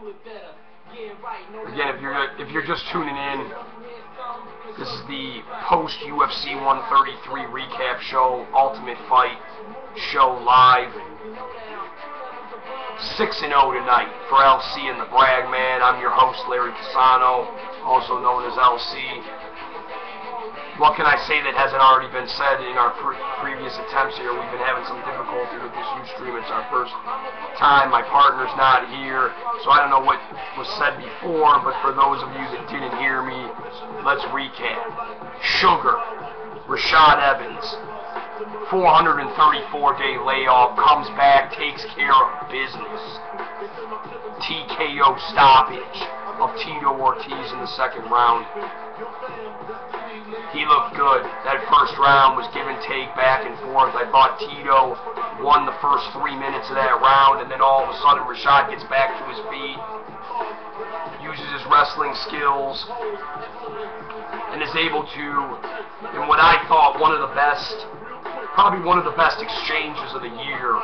Again, if you're just tuning in, this is the post UFC 133 recap show, Ultimate Fight show live. 6-0 tonight for LC and the Brag Man. I'm your host, Larry Casano, also known as LC. What can I say that hasn't already been said in our previous attempts here? We've been having some difficulty with this Ustream. It's our first time. My partner's not here, so I don't know what was said before, but for those of you that didn't hear me, let's recap. Sugar, Rashad Evans, 434-day layoff, comes back, takes care of business. TKO stoppage of Tito Ortiz in the second round. He looked good. That first round was give and take, back and forth. I thought Tito won the first 3 minutes of that round, and then all of a sudden Rashad gets back to his feet, uses his wrestling skills, and is able to, in what I thought probably one of the best exchanges of the year,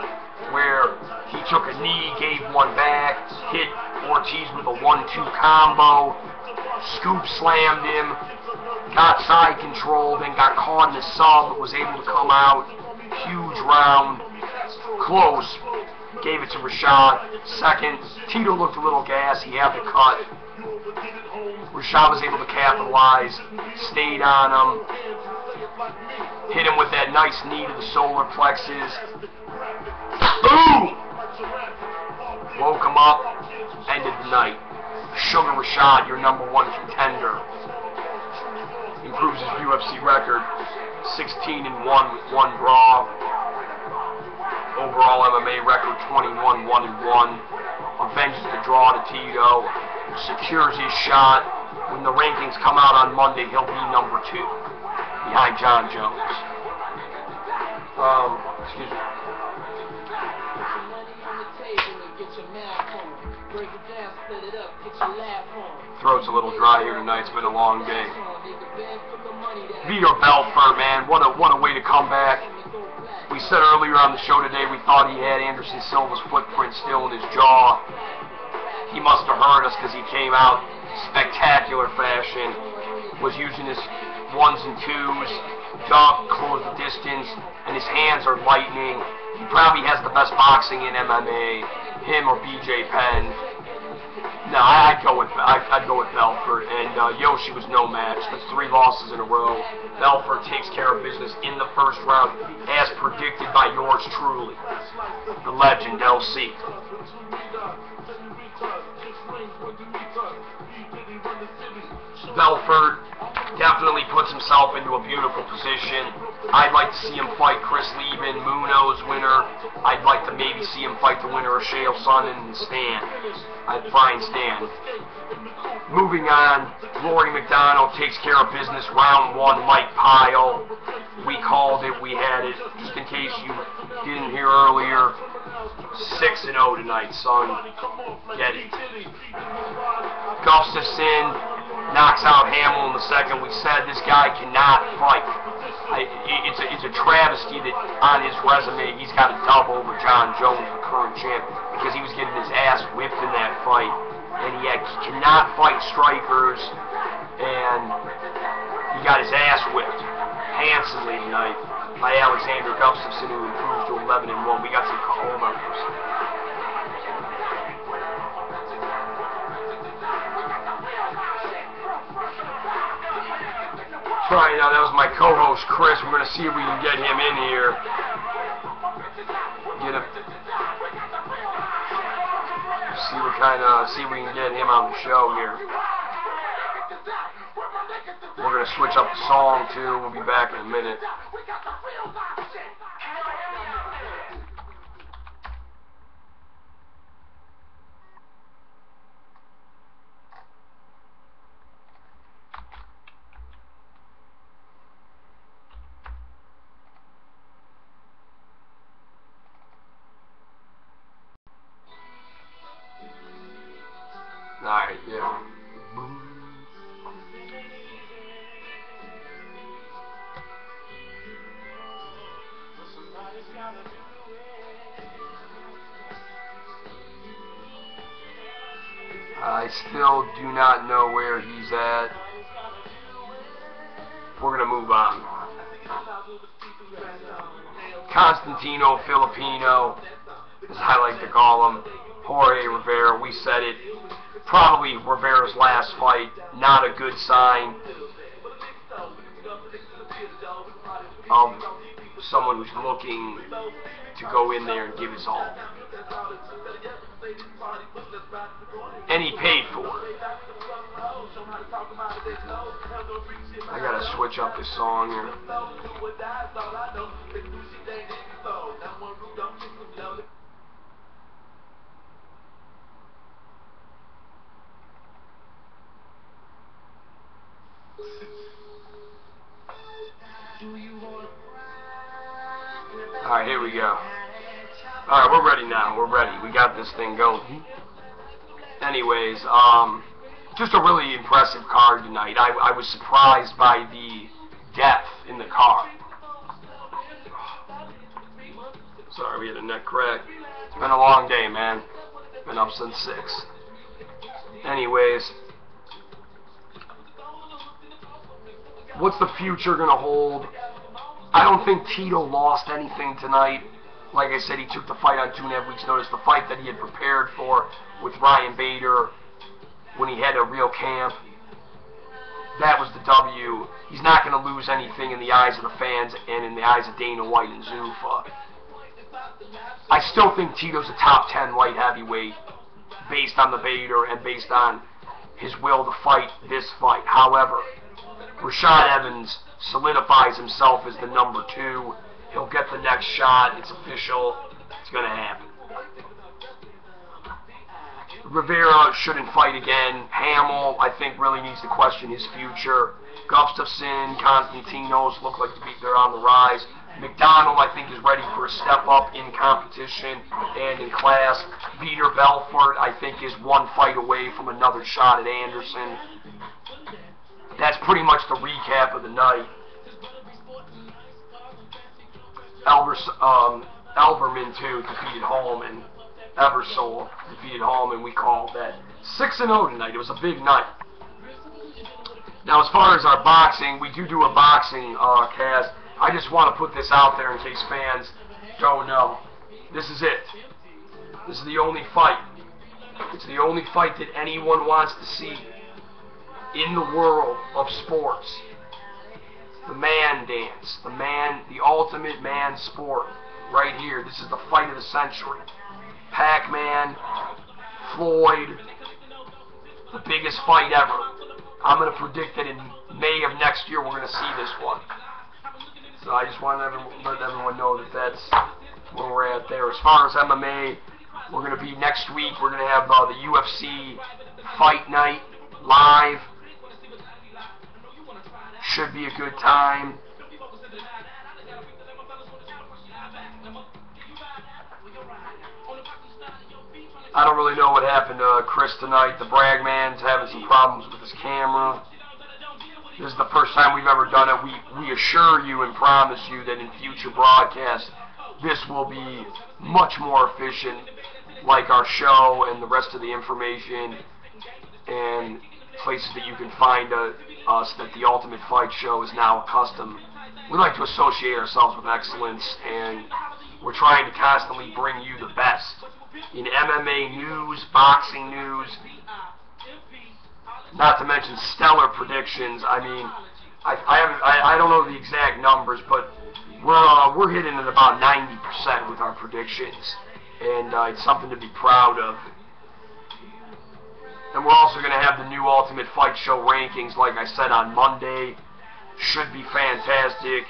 where he took a knee, gave one back, hit Ortiz with a 1-2 combo, scoop slammed him, got side control, then got caught in the sub, but was able to come out. Huge round. Close. Gave it to Rashad. Second, Tito looked a little gas. He had the cut. Rashad was able to capitalize. Stayed on him. Hit him with that nice knee to the solar plexus. Boom! Woke him up. Ended the night. Sugar Rashad, your #1 contender. Improves his UFC record, 16-1 with 1 draw. Overall MMA record, 21-1-1. Avenges the draw to Tito. Secures his shot. When the rankings come out on Monday, he'll be #2, behind John Jones. Excuse me. Throat's a little dry here tonight. It's been a long day. Vitor Belfort, man, what a way to come back. We said earlier on the show today we thought he had Anderson Silva's footprint still in his jaw. He must have heard us because he came out spectacular fashion, was using his 1s and 2s, duck, close the distance, and his hands are lightning. He probably has the best boxing in MMA, him or BJ Penn. No, I'd go with Belfort, and Yoshi was no match. That's 3 losses in a row. Belfort takes care of business in the first round, as predicted by yours truly, the legend LC. Belfort definitely puts himself into a beautiful position. I'd like to see him fight Chris Lieben, Munoz winner. I'd like to maybe see him fight the winner of Chael Sonnen and Stan. I'd find Stan. Moving on, Rory McDonald takes care of business. Round 1, Mike Pyle. We called it, we had it. Just in case you didn't hear earlier, 6-0 tonight, son. Get it. Gustafsson knocks out Hamill in the second. We said this guy cannot fight. It's a travesty that on his resume he's got a dub over John Jones, the current champ, because he was getting his ass whipped in that fight. And he cannot fight strikers, and he got his ass whipped handsomely tonight by Alexander Gustafsson, who improved to 11-1. We got some call numbers. Right now, that was my co-host Chris. We're going to see if we can get him in here. See if we can get him on the show here. We're going to switch up the song too. We'll be back in a minute. Alright, yeah. I still do not know where he's at. We're going to move on. Constantino Filipino, as I like to call him, Jorge Rivera, we said it. Probably Rivera's last fight, not a good sign of someone who's looking to go in there and give his all. And he paid for it. I gotta switch up this song here. Alright, here we go. Alright, we're ready now. We're ready. We got this thing going. Anyways, just a really impressive card tonight. I was surprised by the depth in the card. Sorry, we had a neck crack. It's been a long day, man. Been up since 6. Anyways, what's the future going to hold? I don't think Tito lost anything tonight. Like I said, he took the fight on 2.5 weeks' notice. The fight that he had prepared for with Ryan Bader when he had a real camp, that was the W. He's not going to lose anything in the eyes of the fans and in the eyes of Dana White and Zuffa. I still think Tito's a top 10 light heavyweight based on the Bader and based on his will to fight this fight. However, Rashad Evans solidifies himself as the number 2. He'll get the next shot. It's official. It's going to happen. Rivera shouldn't fight again. Hamill, I think, really needs to question his future. Gustafsson, Constantinos look like they're on the rise. McDonald, I think, is ready for a step up in competition and in class. Peter Belfort, I think, is one fight away from another shot at Anderson. That's pretty much the recap of the night. Elberman, too, defeated Holman. Eversole defeated Holman. We called that 6-0 tonight. It was a big night. Now, as far as our boxing, we do a boxing cast. I just want to put this out there in case fans don't know. This is it. This is the only fight. It's the only fight that anyone wants to see in the world of sports. The man dance. The ultimate man sport. Right here. This is the fight of the century. Pac-Man, Floyd, the biggest fight ever. I'm going to predict that in May of next year we're going to see this one. So I just want to let everyone know that that's where we're at there. As far as MMA, we're going to be next week. We're going to have the UFC Fight Night live. Should be a good time. I don't really know what happened to Chris tonight. The Brag Man's having some problems with his camera. This is the first time we've ever done it. We assure you and promise you that in future broadcasts, this will be much more efficient, like our show and the rest of the information and places that you can find us that the Ultimate Fight Show is now accustomed. We like to associate ourselves with excellence, and we're trying to constantly bring you the best in MMA news, boxing news, not to mention stellar predictions. I mean, I don't know the exact numbers, but we're hitting at about 90% with our predictions, and it's something to be proud of. And we're also going to have the new Ultimate Fight Show rankings, like I said, on Monday. Should be fantastic.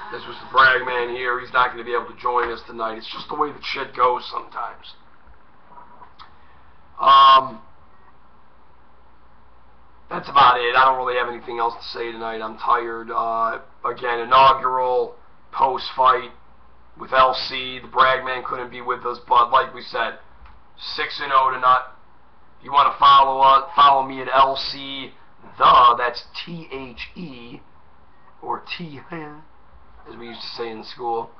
This was the Brag Man here. He's not going to be able to join us tonight. It's just the way the shit goes sometimes. That's about it. I don't really have anything else to say tonight. I'm tired. Again, inaugural post-fight with LC. The Brag Man couldn't be with us, but like we said, 6-0 tonight. You want to follow me at LC that's T-H-E, or T, as we used to say in school,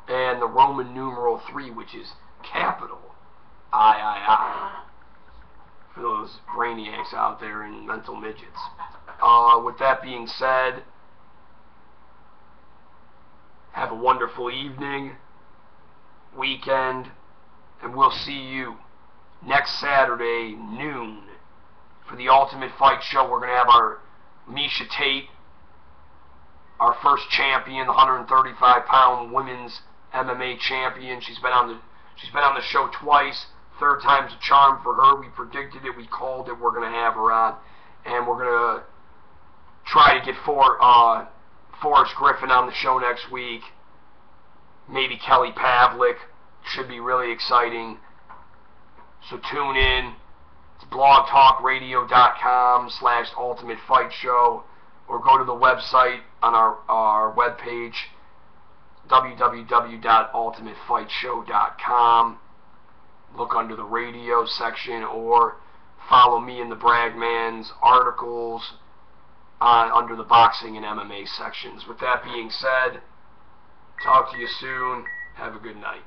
and the Roman numeral 3, which is capital I, for those brainiacs out there and mental midgets. With that being said, have a wonderful evening, weekend, and we'll see you next Saturday, noon, for the Ultimate Fight Show. We're going to have our Miesha Tate, our first champion, the 135-pound women's MMA champion. She's been on the show twice. Third time's a charm for her. We predicted it. We called it. We're going to have her on, and we're going to try to get Forrest Griffin on the show next week. Maybe Kelly Pavlik. Should be really exciting. So tune in. It's blogtalkradio.com/Ultimate Fight Show, or go to the website on our webpage, www.ultimatefightshow.com. Look under the radio section, or follow me in the Bragman's articles under the boxing and MMA sections. With that being said, talk to you soon. Have a good night.